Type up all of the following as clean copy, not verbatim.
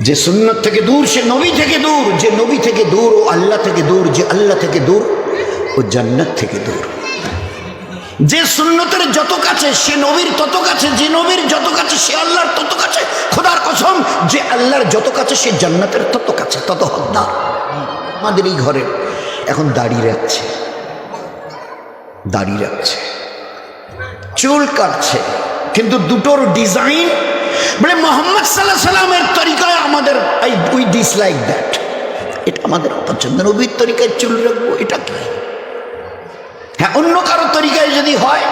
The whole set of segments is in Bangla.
যে সুন্নত থেকে দূর সে নবী থেকে দূর, যে নবী থেকে দূর ও আল্লাহ থেকে দূর, যে আল্লাহ থেকে দূর ও জান্নাত থেকে দূর। যে সুন্নতের যত কাছে সে নবীর তত কাছে, যে নবীর যত কাছে সে আল্লাহর তত কাছে। খোদার কসম, যে আল্লাহর যত কাছে সে জান্নাতের তত কাছে, তত হকদার। আমাদের এই ঘরে এখন দাড়ি রাখছে, দাড়ি রাখছে, চুল কাটছে, কিন্তু দুটোর ডিজাইন মানে মোহাম্মদ সাল্লাল্লাহু আলাইহি সাল্লামের তরিকায় আমাদের উই ডিসলাইক দ্যাট। এটা আমাদের অপছন্দ। নবীর তরিকায় চুল রাখবো, এটা কি? হ্যাঁ, অন্য কারো তরিকায় যদি হয়,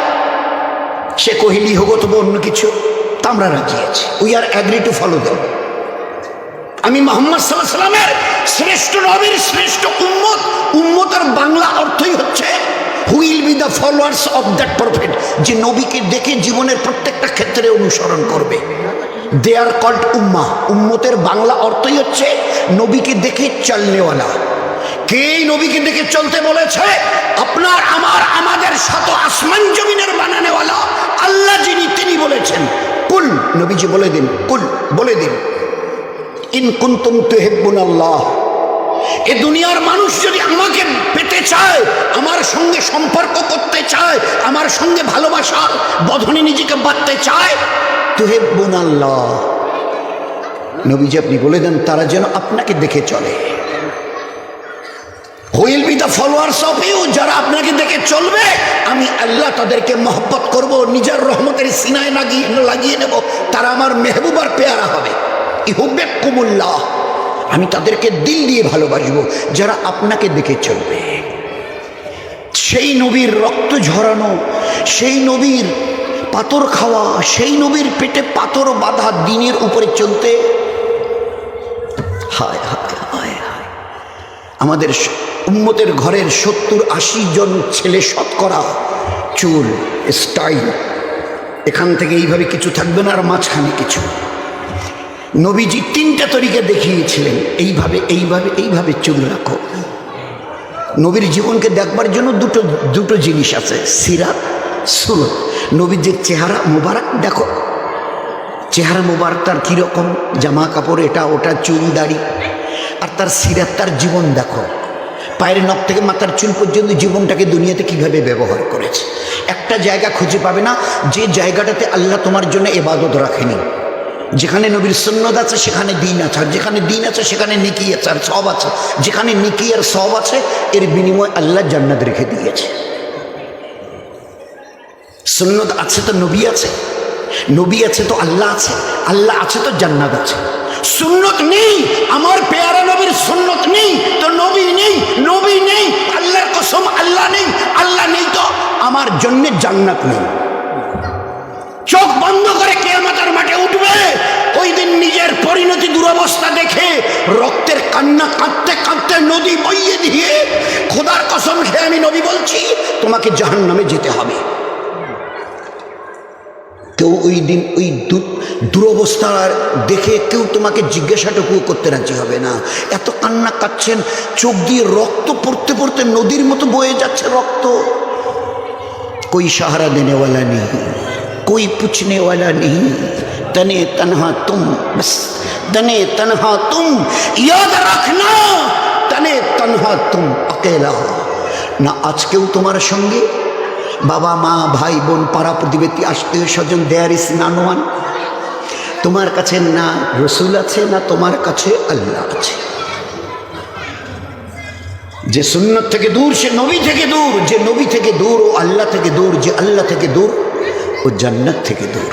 সে কোহলি হোক তবে অন্য কিছু, তা আমরা রাজি আছি। We are agree to follow them. আমি মোহাম্মদ সাল্লাল্লাহু আলাইহি সাল্লামের শ্রেষ্ঠ নবীর শ্রেষ্ঠ উম্মত। উম্মতের বাংলা অর্থই হচ্ছে who will be the followers of that prophet, যে নবীকে দেখে জীবনের প্রত্যেকটা ক্ষেত্রে অনুসরণ করবে। দে আর কল্ড উম্মা। উম্মতের বাংলা অর্থই হচ্ছে নবীকে দেখে চলনেওয়ালা। কে নবীকে দেখে চলতে বলেছে? আপনার আমার আমাদের শত আসমান জমিনের বানানেওয়ালা আল্লাহ যিনি, তিনি বলেছেন কুল, নবীজি বলে দিন, কুল বলে দিন, ইন কুনতুম তুহিব্বুনাল্লাহ। এ দুনিয়ার মানুষ যদি আমাকে পেতে চায়, আমার সঙ্গে সম্পর্ক করতে চায়, আমার সঙ্গে ভালোবাসার বন্ধনে নিজেকে বাঁধতে চায়, তুহিব্বুনাল্লাহ, নবীজি আপনি বলে দেন তারা যেন আপনাকে দেখে চলে। Will be the followers of you, যারা আপনাকে দেখে চলবে আমি আল্লাহ তাদেরকে মহব্বত করব, নিজের রহমতের সিনায় লাগিয়ে নেব, তারা আমার মেহবুবার পেয়ারা হবে। ইহুব্বিকুমুল্লাহ, আমি তাদেরকে দিল দিয়ে ভালোবাসবো যারা আপনাকে দেখে চলবে। সেই নবীর রক্ত ঝরানো, সেই নবীর পাথর খাওয়া, সেই নবীর পেটে পাথর বাঁধা দিনের উপরে চলতে, হায় হায় হায় হায়। আমাদের উম্মতের ঘরের 70-80 জন ছেলে শতকরা চুল স্টাইল, এখান থেকে এইভাবে কিছু থাকবে না, আর মাঝখানে কিছু। নবীজি 3টা তরিকা দেখিয়েছিলেন, এইভাবে এইভাবে এইভাবে চুল রাখো। নবীর জীবনকে দেখবার জন্য দুটো জিনিস আছে, সিরাত, সুরত। নবীজির চেহারা মোবারক দেখো, চেহারা মোবারক তার কীরকম, জামা কাপড় এটা ওটা, চুল দাড়ি, আর তার সিরাত, তার জীবন দেখো, পায়ের নখ থেকে মাথার চুল পর্যন্ত জীবনটাকে দুনিয়াতে কিভাবে ব্যবহার করেছে। একটা জায়গা খুঁজে পাবে না যে জায়গাটাতে আল্লাহ তোমার জন্য ইবাদত রাখেনি। যেখানে নবীর সুন্নত আছে সেখানে দিন আছে, আর যেখানে দিন আছে সেখানে নেকি আছে আর সওয়াব আছে। যেখানে নেকি আর সওয়াব আছে এর বিনিময়ে আল্লাহ জান্নাত রেখে দিয়েছে। সুন্নত আছে তো নবী আছে, নবী আছে তো আল্লাহ আছে, আল্লাহ আছে তো জান্নাত আছে। সুন্নত নেই, আমার পেয়ারা নবীর সুন্নত নেই তো নবী নেই, নবী নেই, আল্লাহর কসম আল্লাহ নেই, আল্লাহ নেই তো আমার জন্য জান্নাত নেই। চোখ বন্ধ করে কিয়ামতের মাঠে উঠবে, ওই দিন নিজের পরিণতি দুরবস্থা দেখে রক্তের কান্না কাঁদতে কাঁদতে নদী বইয়ে দিয়ে, খোদার কসম খেয়ে আমি নবী বলছি, তোমাকে জাহান্নামে যেতে হবে। কেউ ওই দিন ওই দুরবস্থা দেখে কেউ তোমাকে জিজ্ঞাসাটুকু করতে রাজি হবে না। এত কান্না কাঁদছেন, চোখ দিয়ে রক্ত পড়তে পড়তে নদীর মতো বয়ে যাচ্ছে রক্ত। কোই সাহারা দেনেওয়ালা নেই, कोई पूछने वाला नहीं, तने तन्हा तुम, बस तने तन्हा तुम, याद रखना तने तन्हा तुम अकेला। ना आज केउ तुम्हार संगे बाबा मा भाई बोन पाड़ा प्रतिवेशी आत्मीय स्वजन, देयर इज नन वन। तुम्हार काछे ना रसूल आछे ना तुम्हार काछे आल्लाह आछे। जे सुन्नत थेके दूर से नबी थेके दूर, जे नबी थेके दूर ओ आल्लाह थेके दूर, जे आल्लाह थेके दूर ও জান্নাত থেকে দূর।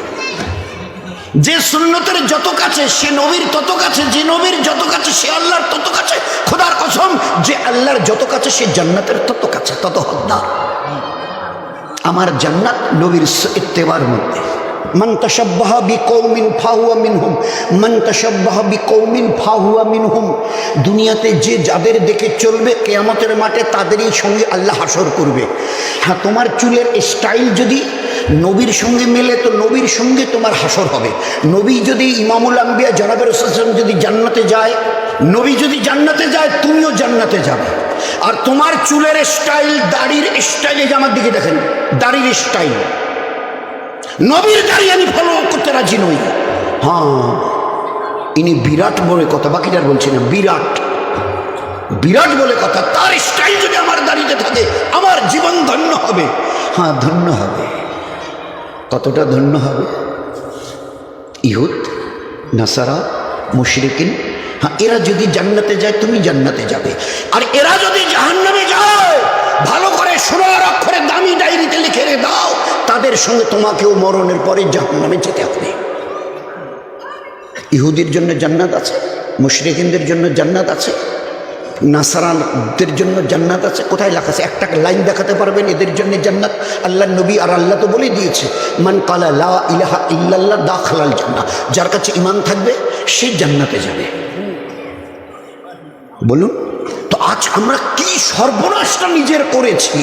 যে সুন্নতের যত কাছে সে নবীর তত কাছে, যে নবীর যত কাছে সে আল্লাহর তত কাছে। খোদার কসম, যে আল্লাহর যত কাছে সে জান্নাতের তত কাছে, তত হকদার। আমার জান্নাত নবীর ইত্তেবার মধ্যে। মান তাশাব্বাহা বিকওমিন ফাহুয়া মিনহুম, মান তাশাব্বাহা বিকওমিন ফাহুয়া মিনহুম। দুনিয়াতে যে যাদের দেখে চলবে কিয়ামতের মাঠে তাদেরই সঙ্গে আল্লাহ হাসর করবে। হ্যাঁ, তোমার চুলের স্টাইল যদি নবীর সঙ্গে মেলে তো নবীর সঙ্গে তোমার হাসর হবে। নবী যদি ইমামুল আম্বিয়া জনাবে রাসূল সাল্লাল্লাহু আলাইহি ওয়াসাল্লাম যদি জান্নাতে যায়, নবী যদি জান্নাতে যায় তুমিও জান্নাতে যাবে। আর তোমার চুলের স্টাইল, দাড়ির স্টাইলে, যে আমার দিকে দেখেন দাড়ির স্টাইল, নবীর দাড়ি আমি ফলো করতে রাজি নই। হ্যাঁ, ইনি বিরাট বলে কথা, বাকিটার বলছি না, বিরাট বিরাট বলে কথা। তার স্টাইল যদি আমার দাঁড়িয়ে থাকে আমার জীবন ধন্য হবে। হ্যাঁ ধন্য হবে। কতটা ধন্য হবে? ইহুদ, নাসারা, মুশরিকিন, হ্যাঁ এরা যদি জান্নাতে যায় তুমি জান্নাতে যাবে, আর এরা যদি জাহান্নামে যায় ভালো করে সোনার অক্ষরে দামি ডায়েরিতে লিখে দাও, তাদের সঙ্গে তোমাকেও মরণের পরে জাহান্নামে যেতে হবে। ইহুদির জন্য জান্নাত আছে, মুশরিকিনদের জন্য জান্নাত আছে, নাসারানদের জন্য জান্নাত আছে। কোথায় লেখা আছে? একটা লাইন দেখাতে পারবেন এদের জন্য জান্নাত? আল্লাহ নবী আর আল্লাহ তো বলে দিয়েছে, মান কালা লা ইলাহা ইল্লাল্লাহ দাখালাল জান্নাহ, যার কাছে ঈমান থাকবে সে জান্নাতে যাবে। বলুন তো আজ আমরা কি সর্বনাশটা নিজের করেছি।